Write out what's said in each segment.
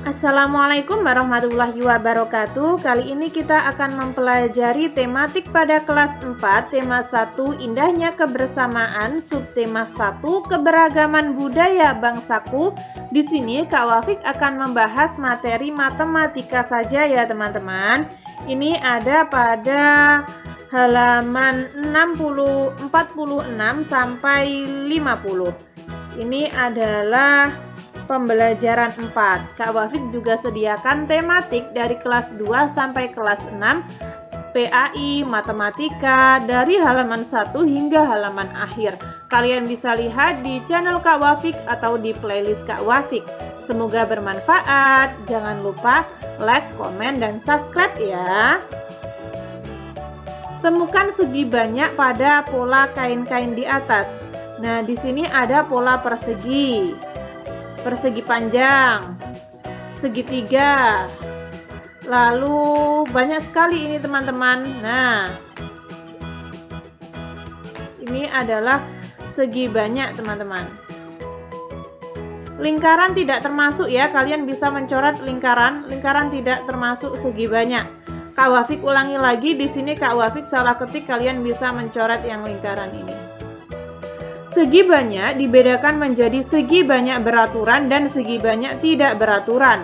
Assalamualaikum warahmatullahi wabarakatuh. Kali ini kita akan mempelajari tematik pada kelas 4, tema 1 indahnya kebersamaan, subtema 1 keberagaman budaya bangsaku. Di sini Kak Wafik akan membahas materi matematika saja ya teman-teman. Ini ada pada halaman 46 sampai 50. Ini adalah pembelajaran 4. Kak Wafik juga sediakan tematik dari kelas 2 sampai kelas 6, PAI, matematika, dari halaman 1 hingga halaman akhir. Kalian bisa lihat di channel Kak Wafik atau di playlist Kak Wafik. Semoga bermanfaat. Jangan lupa like, komen, dan subscribe ya. Temukan segi banyak pada pola kain-kain di atas. Nah, di sini ada pola persegi panjang, segitiga, lalu banyak sekali ini teman-teman. Nah, ini adalah segi banyak teman-teman. Lingkaran tidak termasuk ya, kalian bisa mencoret lingkaran tidak termasuk segi banyak. Kak Wafik ulangi lagi, di sini Kak Wafik salah ketik, kalian bisa mencoret yang lingkaran ini. Segi banyak dibedakan menjadi segi banyak beraturan dan segi banyak tidak beraturan.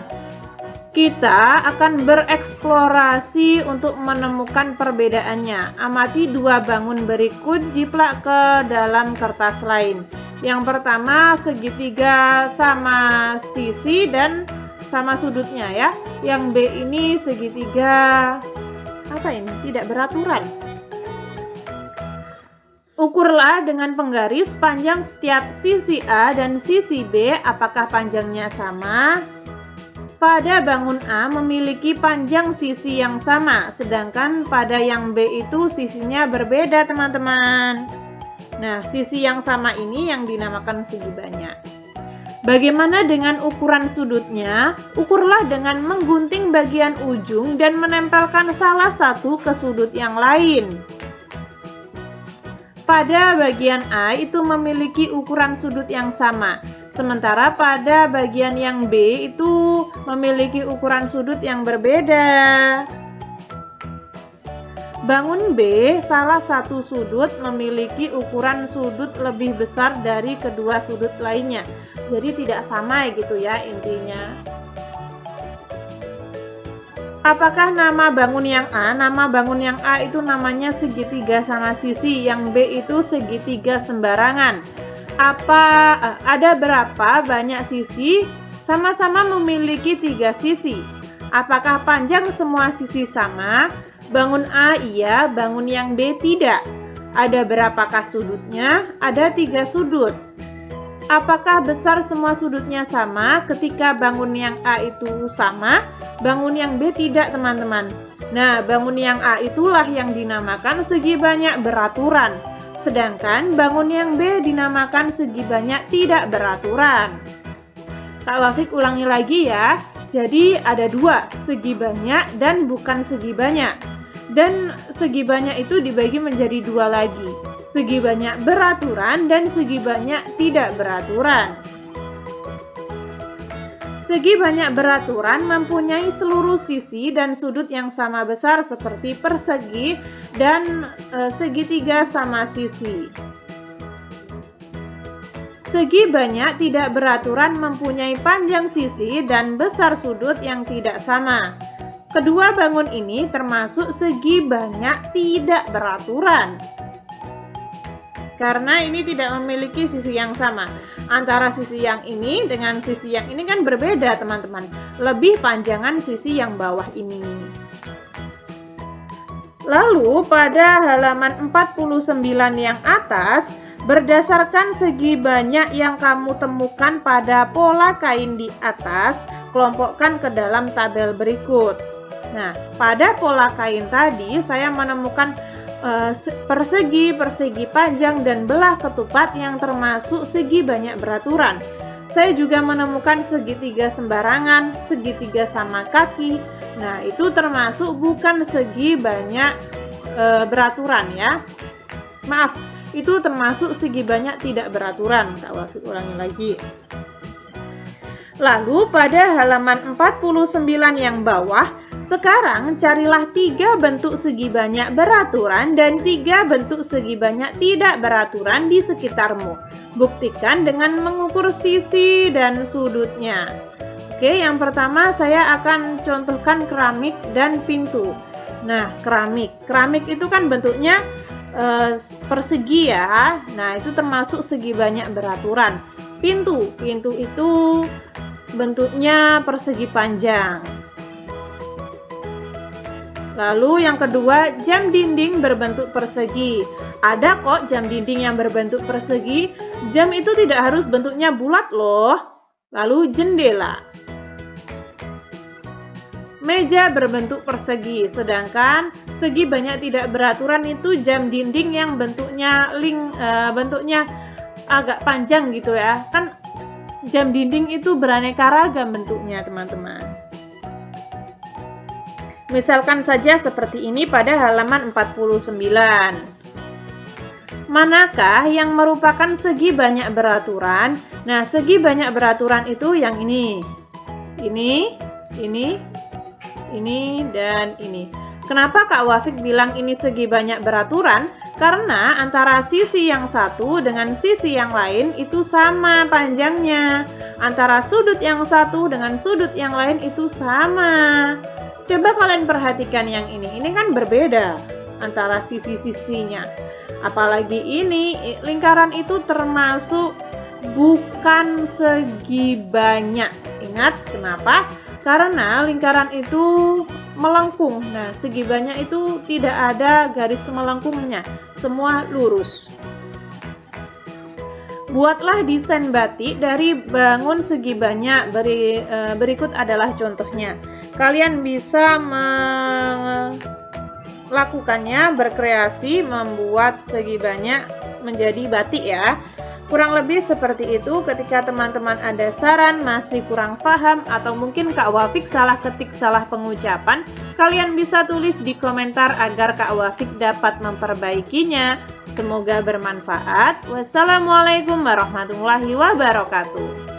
Kita akan bereksplorasi untuk menemukan perbedaannya. Amati dua bangun berikut, jiplak ke dalam kertas lain. Yang pertama, segitiga sama sisi dan sama sudutnya ya. Yang B ini segitiga apa ini? Tidak beraturan. Ukurlah dengan penggaris panjang setiap sisi A dan sisi B, apakah panjangnya sama? Pada bangun A memiliki panjang sisi yang sama, sedangkan pada yang B itu sisinya berbeda teman-teman. Nah, sisi yang sama ini yang dinamakan segi banyak. Bagaimana dengan ukuran sudutnya? Ukurlah dengan menggunting bagian ujung dan menempelkan salah satu ke sudut yang lain. Pada bagian A itu memiliki ukuran sudut yang sama, sementara pada bagian yang B itu memiliki ukuran sudut yang berbeda. Bangun B, salah satu sudut memiliki ukuran sudut lebih besar dari kedua sudut lainnya. Jadi tidak sama gitu ya intinya. Apakah nama bangun yang A? Nama bangun yang A itu namanya segitiga sama sisi, yang B itu segitiga sembarangan. Ada berapa banyak sisi? Sama-sama memiliki 3 sisi. Apakah panjang semua sisi sama? Bangun A iya, bangun yang B tidak. Ada berapakah sudutnya? Ada 3 sudut. Apakah besar semua sudutnya sama? Ketika bangun yang A itu sama, bangun yang B tidak teman-teman. Nah, bangun yang A itulah yang dinamakan segi banyak beraturan. Sedangkan bangun yang B dinamakan segi banyak tidak beraturan. Kak Wafik ulangi lagi ya. Jadi ada 2, segi banyak dan bukan segi banyak. Dan segi banyak itu dibagi menjadi 2 lagi. Segi banyak beraturan dan segi banyak tidak beraturan. Segi banyak beraturan mempunyai seluruh sisi dan sudut yang sama besar seperti persegi dan segitiga sama sisi. Segi banyak tidak beraturan mempunyai panjang sisi dan besar sudut yang tidak sama. Kedua bangun ini termasuk segi banyak tidak beraturan. Karena ini tidak memiliki sisi yang sama. Antara sisi yang ini dengan sisi yang ini kan berbeda teman-teman. Lebih panjangan sisi yang bawah ini. Lalu pada halaman 49 yang atas, berdasarkan segi banyak yang kamu temukan pada pola kain di atas, kelompokkan ke dalam tabel berikut. Nah, pada pola kain tadi saya menemukan persegi panjang, dan belah ketupat yang termasuk segi banyak beraturan. Saya juga menemukan segitiga sembarangan, segitiga sama kaki. Nah, itu termasuk bukan segi banyak beraturan ya. Maaf, itu termasuk segi banyak tidak beraturan. Kak Wafik ulangi lagi. Lalu pada halaman 49 yang bawah, sekarang carilah 3 bentuk segi banyak beraturan dan 3 bentuk segi banyak tidak beraturan di sekitarmu. Buktikan dengan mengukur sisi dan sudutnya. Oke, yang pertama saya akan contohkan keramik dan pintu. Nah, keramik itu kan bentuknya persegi ya. Nah, itu termasuk segi banyak beraturan. Pintu itu bentuknya persegi panjang. Lalu yang kedua, jam dinding berbentuk persegi. Ada kok jam dinding yang berbentuk persegi. Jam itu tidak harus bentuknya bulat loh. Lalu jendela. Meja berbentuk persegi, sedangkan segi banyak tidak beraturan itu jam dinding yang bentuknya bentuknya agak panjang gitu ya. Kan jam dinding itu beraneka ragam bentuknya, teman-teman. Misalkan saja seperti ini pada halaman 49. Manakah yang merupakan segi banyak beraturan? Nah, segi banyak beraturan itu yang ini. Ini, dan ini. Kenapa Kak Wafik bilang ini segi banyak beraturan? Karena antara sisi yang satu dengan sisi yang lain itu sama panjangnya. Antara sudut yang satu dengan sudut yang lain itu sama. Coba kalian perhatikan yang ini kan berbeda antara sisi-sisinya. Apalagi ini, lingkaran itu termasuk bukan segi banyak. Ingat kenapa? Karena lingkaran itu melengkung. Nah, segi banyak itu tidak ada garis melengkungnya, semua lurus. Buatlah desain batik dari bangun segi banyak. Berikut adalah contohnya. Kalian bisa melakukannya, berkreasi, membuat segi banyak menjadi batik ya. Kurang lebih seperti itu. Ketika teman-teman ada saran, masih kurang paham, atau mungkin Kak Wafik salah ketik, salah pengucapan, kalian bisa tulis di komentar agar Kak Wafik dapat memperbaikinya. Semoga bermanfaat. Wassalamualaikum warahmatullahi wabarakatuh.